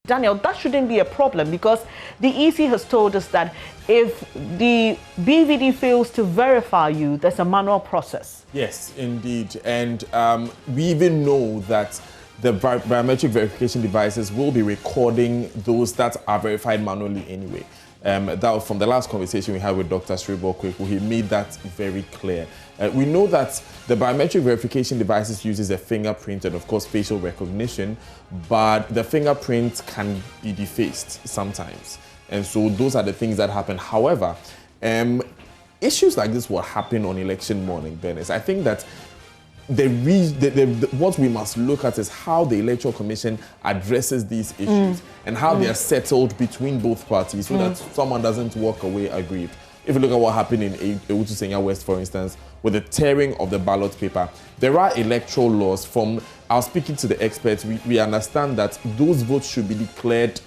Daniel, that shouldn't be a problem because the EC has told us that if the BVD fails to verify you, there's a manual process. Yes, indeed. And we even know that the biometric verification devices will be recording those that are verified manually anyway. That was from the last conversation we had with Dr. Sribokweku. He made that very clear. We know that the biometric verification devices uses a fingerprint and, of course, facial recognition, but the fingerprint can be defaced sometimes. And so those are the things that happen. However, issues like this will happen on election morning, Bernice. I think that what we must look at is how the Electoral Commission addresses these issues and how they are settled between both parties so that someone doesn't walk away aggrieved. If you look at what happened in Awutu Senya West, for instance, with the tearing of the ballot paper, there are electoral laws from, I was speaking to the experts, we understand that those votes should be declared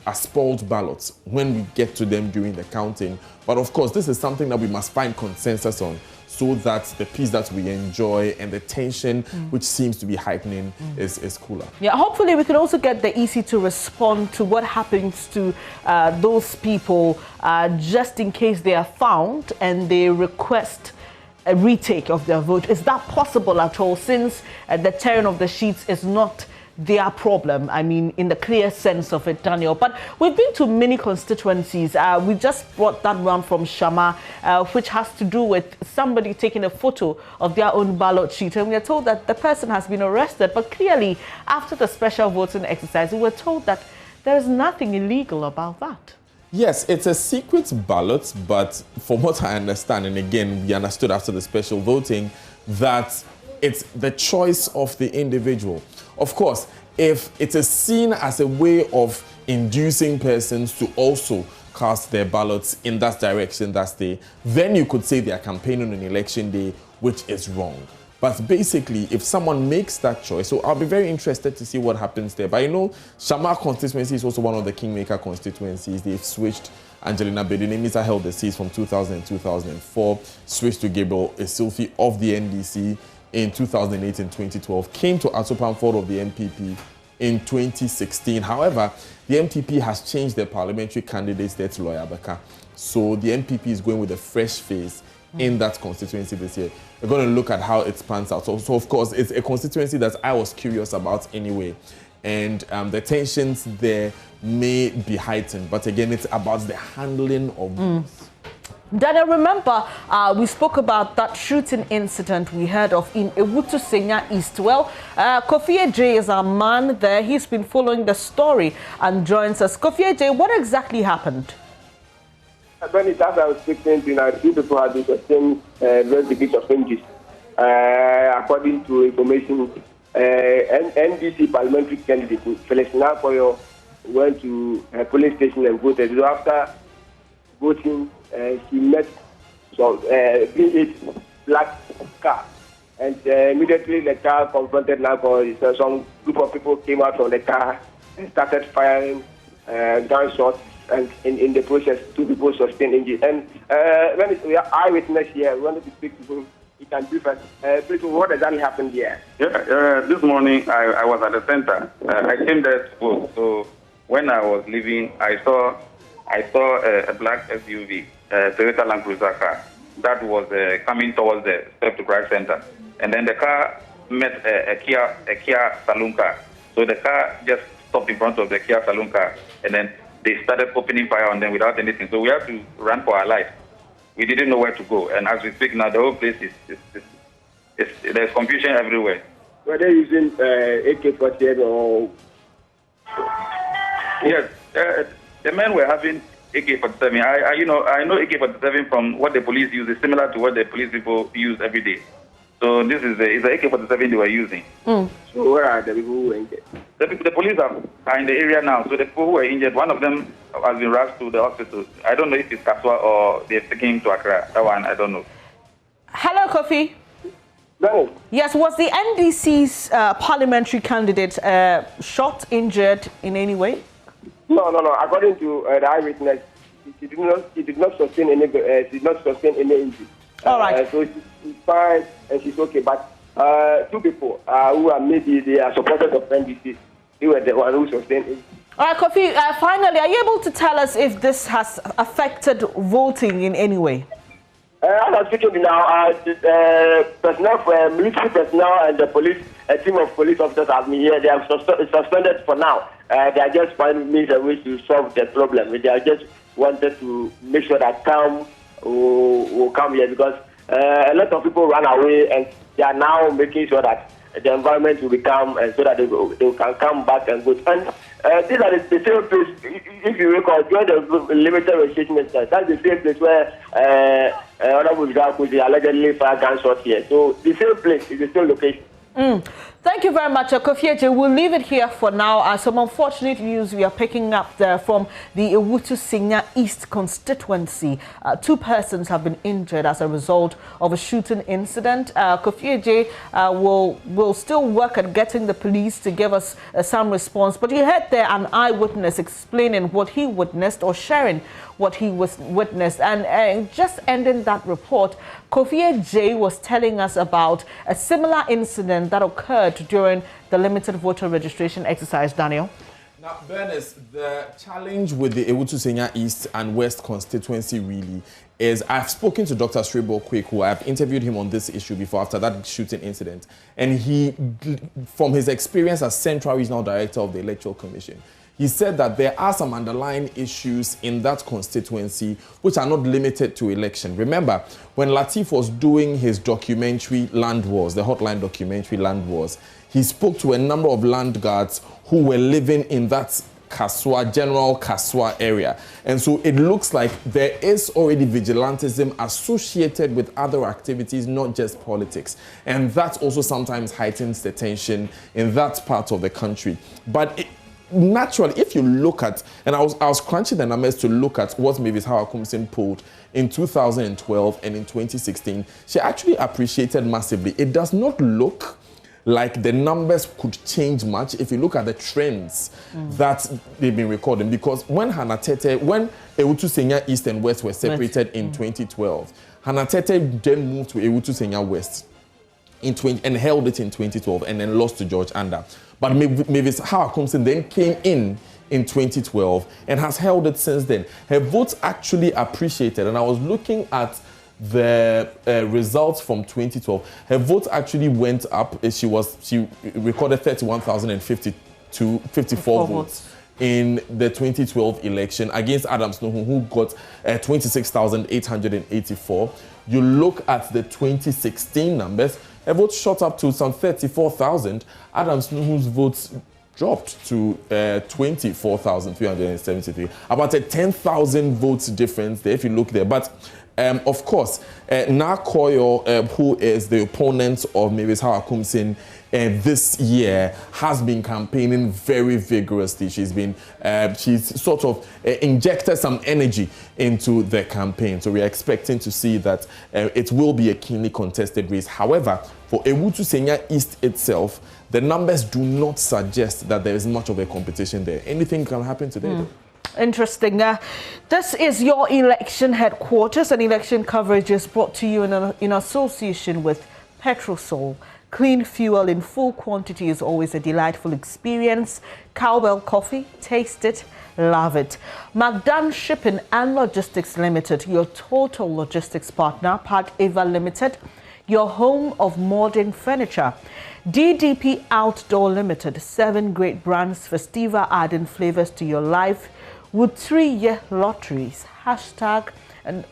as spoiled ballots when we get to them during the counting. But of course, this is something that we must find consensus on so that the peace that we enjoy and the tension which seems to be heightening is cooler. Yeah, hopefully we can also get the EC to respond to what happens to those people just in case they are found and they request a retake of their vote. Is that possible at all, since the tearing of the sheets is not their problem, I mean, in the clear sense of it, Daniel? But we've been to many constituencies. We just brought that one from Shama, which has to do with somebody taking a photo of their own ballot sheet. And we are told that the person has been arrested. But clearly, after the special voting exercise, we were told that there is nothing illegal about that. Yes, it's a secret ballot, but from what I understand, and again, we understood after the special voting, that it's the choice of the individual. Of course, if it is seen as a way of inducing persons to also cast their ballots in that direction that day, then you could say they are campaigning on election day, which is wrong. But basically, if someone makes that choice, so I'll be very interested to see what happens there. But you know, Shama constituency is also one of the kingmaker constituencies. They've switched. Angelina Bedinimisa held the seats from 2000 and 2004, switched to Gabriel Esilfi of the NDC in 2008 and 2012, came to Atupan Ford of the MPP in 2016. However, the MTP has changed their parliamentary candidates there to Lawyer Baka. So the MPP is going with a fresh face in that constituency this year. We're going to look at how it pans out. So of course, it's a constituency that I was curious about anyway. And the tensions there may be heightened. But again, it's about the handling of those. Daniel, remember, we spoke about that shooting incident we heard of in Awutu Senya East. Well, Kofi J is our man there. He's been following the story and joins us. Kofi J, what exactly happened? When it happened, I was speaking to two people had the same very degree of injuries. According to information, NDC parliamentary candidate Felix Nakoyo went to a police station and voted. So after voting, she met some V8 black car, and immediately the car confronted Nakoyo. So some group of people came out from the car and started firing gunshots. And in the process, two people sustained injury. And when we are eyewitness here, we wanted to speak to him. He can brief us. Please, what exactly happened here? Yeah, this morning I was at the center. I came there to vote. So when I was leaving, I saw a black SUV, Toyota Land Cruiser car, that was coming towards the Step to Cry Center. And then the car met a Kia saloon car. So the car just stopped in front of the Kia saloon car, and then they started opening fire on them without anything. So we have to run for our life. We didn't know where to go. And as we speak now, the whole place there's confusion everywhere. Were they using AK-47 or? Yes, the men were having AK-47. I know AK-47 from what the police use is similar to what the police people use every day. So this is the AK-47 they were using. So where are the people who were injured? The police are in the area now. So the people who were injured, one of them has been rushed to the hospital. I don't know if it's Kaswa or they're taking him to Accra. That one, I don't know. Hello, Kofi. No. Yes, was the NDC's parliamentary candidate shot, injured in any way? No. According to the eyewitness, she did not sustain any injury. All right. So she's fine and she's okay. But two people who are maybe they are supporters of NDC, they were the one who sustained it. All right, Kofi, finally, are you able to tell us if this has affected voting in any way? As I'm speaking now, personnel, military personnel and the police, a team of police officers have been here. They are suspended for now. They are just finding means and ways to solve the problem. They are just wanted to make sure that calm will come here, because a lot of people run away, and they are now making sure that the environment will be calm, and so that they can come back and vote. And these are the same place, if you recall, during the limited registration exercise, that's the same place where Honorable Zakuzi allegedly fired gunshots here. So the same place is the same location. Thank you very much, Kofi Eje. We'll leave it here for now. Some unfortunate news we are picking up there from the Awutu Senya East constituency. 2 persons have been injured as a result of a shooting incident. Kofi Eje will still work at getting the police to give us some response. But you heard there an eyewitness explaining what he witnessed, or sharing what he witnessed. And just ending that report, Kofi Eje was telling us about a similar incident that occurred during the limited voter registration exercise. Daniel? Now, Bernice, the challenge with the Awutu Senya East and West constituency really is, I've spoken to Dr. Srebo Kweku. I've interviewed him on this issue before, after that shooting incident. And he, from his experience as Central Regional Director of the Electoral Commission, he said that there are some underlying issues in that constituency which are not limited to election. Remember, when Latif was doing his documentary Land Wars, the Hotline documentary Land Wars, he spoke to a number of land guards who were living in that general Kaswa area. And so it looks like there is already vigilantism associated with other activities, not just politics. And that also sometimes heightens the tension in that part of the country. But naturally, if you look at, and I was crunching the numbers to look at what Mavis Howard-Kumsin polled in 2012 and in 2016, she actually appreciated massively. It does not look like the numbers could change much if you look at the trends that they've been recording. Because when Awutu Senya East and West were separated in 2012, Hanatete then moved to Awutu Senya West and held it in 2012 and then lost to George Anda. But Mavis Howard-Kumsin then came in 2012 and has held it since then. Her votes actually appreciated, and I was looking at the results from 2012. Her votes actually went up. She recorded 31,054 votes in the 2012 election against Adams Nuhu, who got 26,884. You look at the 2016 numbers, her votes shot up to some 34,000. Adams Nuhu's votes dropped to 24,373. About a 10,000 votes difference there if you look there. But of course, Nakoyo, who is the opponent of Mavis Howard-Kumsin this year, has been campaigning very vigorously. She's sort of injected some energy into the campaign. So we're expecting to see that it will be a keenly contested race. However, for Awutu Senya East itself, the numbers do not suggest that there is much of a competition there. Anything can happen today, though. Interesting. This is your election headquarters, and election coverage is brought to you in association with Petrosol. Clean fuel in full quantity is always a delightful experience. Cowbell Coffee, taste it, love it. McDan Shipping and Logistics Limited, your total logistics partner. Part Ava Limited, your home of modern furniture. DDP Outdoor Limited, 7 great brands, Festiva, adding flavors to your life with 3-year lotteries. Hashtag and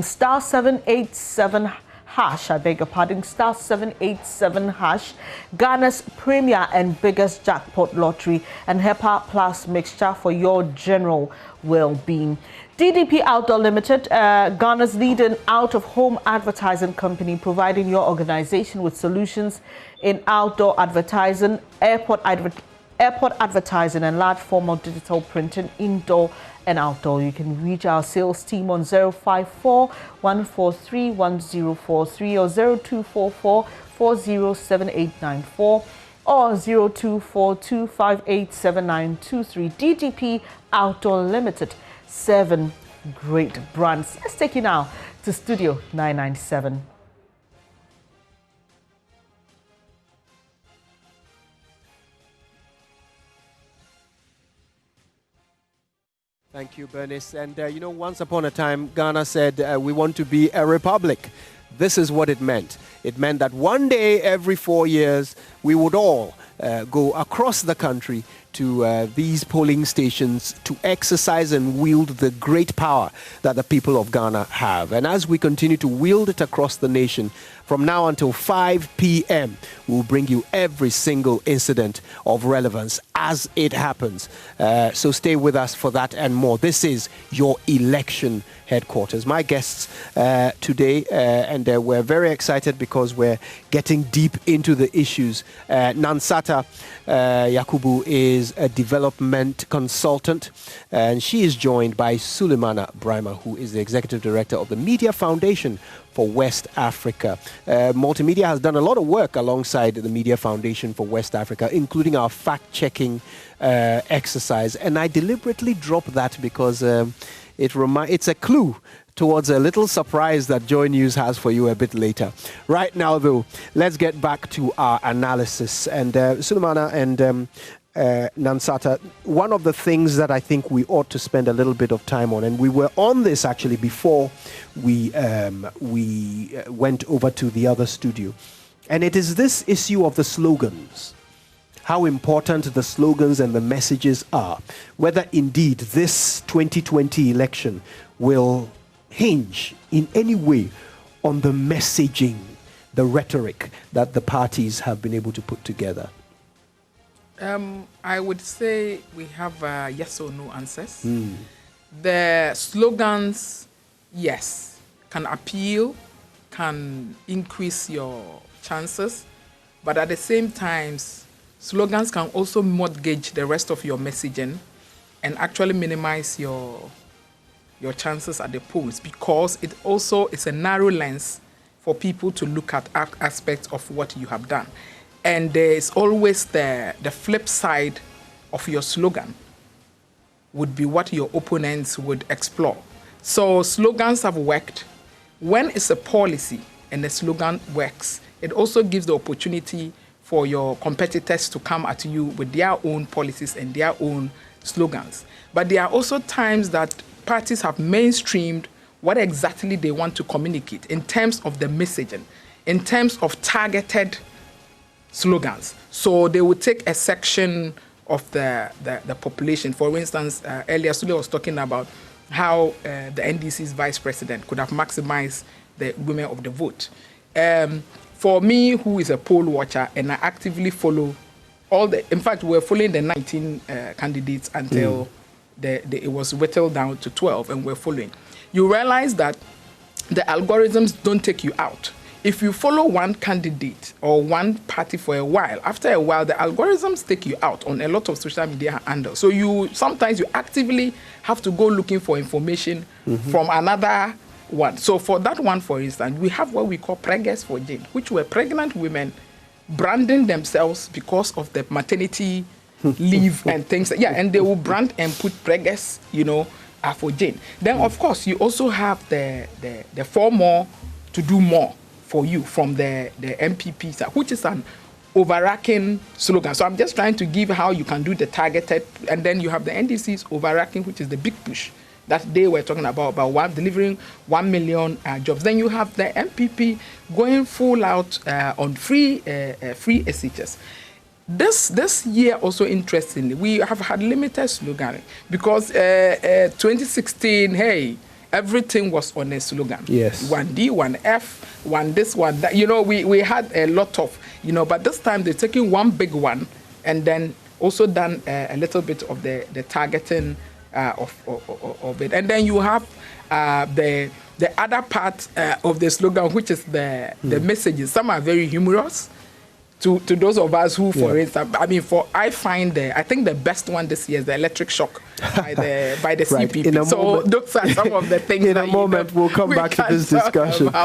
star 787 hash, I beg your pardon, star 787 hash, Ghana's premier and biggest jackpot lottery, and HEPA Plus mixture for your general well-being. DDP Outdoor Limited, Ghana's leading out-of-home advertising company, providing your organization with solutions in outdoor advertising, airport advertising, and large formal digital printing, indoor and outdoor. You can reach our sales team on 054 143 1043 or 0244 407894 or 0242 587923. DDP Outdoor Limited, 7 great brands. Let's take you now to Studio 997. Thank you, Bernice. And, once upon a time, Ghana said we want to be a republic. This is what it meant. It meant that one day every 4 years, we would all go across the country to these polling stations to exercise and wield the great power that the people of Ghana have. And as we continue to wield it across the nation, from now until 5 p.m., we'll bring you every single incident of relevance as it happens. So stay with us for that and more. This is your election headquarters. My guests today, and we're very excited because we're getting deep into the issues. Nansata Yakubu is a development consultant, and she is joined by Sulemana Brima, who is the executive director of the Media Foundation for West Africa. Multimedia has done a lot of work alongside the Media Foundation for West Africa, including our fact-checking exercise. And I deliberately dropped that because it's a clue towards a little surprise that JoyNews has for you a bit later. Right now, though, let's get back to our analysis. And Sulemana and Nansata, one of the things that I think we ought to spend a little bit of time on, and we were on this actually before we went over to the other studio, and it is this issue of the slogans. How important the slogans and the messages are, whether indeed this 2020 election will hinge in any way on the messaging, the rhetoric that the parties have been able to put together. I would say we have yes or no answers. The slogans, yes, can appeal, can increase your chances, but at the same time, slogans can also mortgage the rest of your messaging and actually minimize your chances at the polls, because it also is a narrow lens for people to look at aspects of what you have done. And there is always the flip side of your slogan would be what your opponents would explore. So slogans have worked. When it's a policy and the slogan works, it also gives the opportunity for your competitors to come at you with their own policies and their own slogans. But there are also times that parties have mainstreamed what exactly they want to communicate in terms of the messaging, in terms of targeted slogans. So they would take a section of the population. For instance, earlier Sule was talking about how the NDC's vice president could have maximized the women of the vote. For me, who is a poll watcher, and I actively follow in fact, we're following the 19 candidates until it was whittled down to 12, and we're following. You realize that the algorithms don't take you out. If you follow one candidate or one party for a while, after a while, the algorithms take you out on a lot of social media handles. So sometimes you actively have to go looking for information from another one. So for that one, for instance, we have what we call preggers for Jane, which were pregnant women branding themselves because of the maternity leave and things. Yeah, and they will brand and put preggers, for Jane. Then, of course, you also have the 4 more to do more for you from the MPP, which is an overarching slogan. So I'm just trying to give how you can do the targeted, and then you have the NDC's overarching, which is the big push that they were talking about delivering 1 million jobs. Then you have the MPP going full out on free SHS. This year also, interestingly, we have had limited slogan because 2016, hey, everything was on a slogan. Yes. 1D, 1F, 1 this, 1 that. We had a lot of, but this time they're taking one big one and then also done a little bit of the targeting of it. And then you have the other part of the slogan, which is the messages. Some are very humorous to those of us who, for instance, I think the best one this year is the electric shock by the CPP. So those are some of the things. In a moment, we'll come back to this discussion.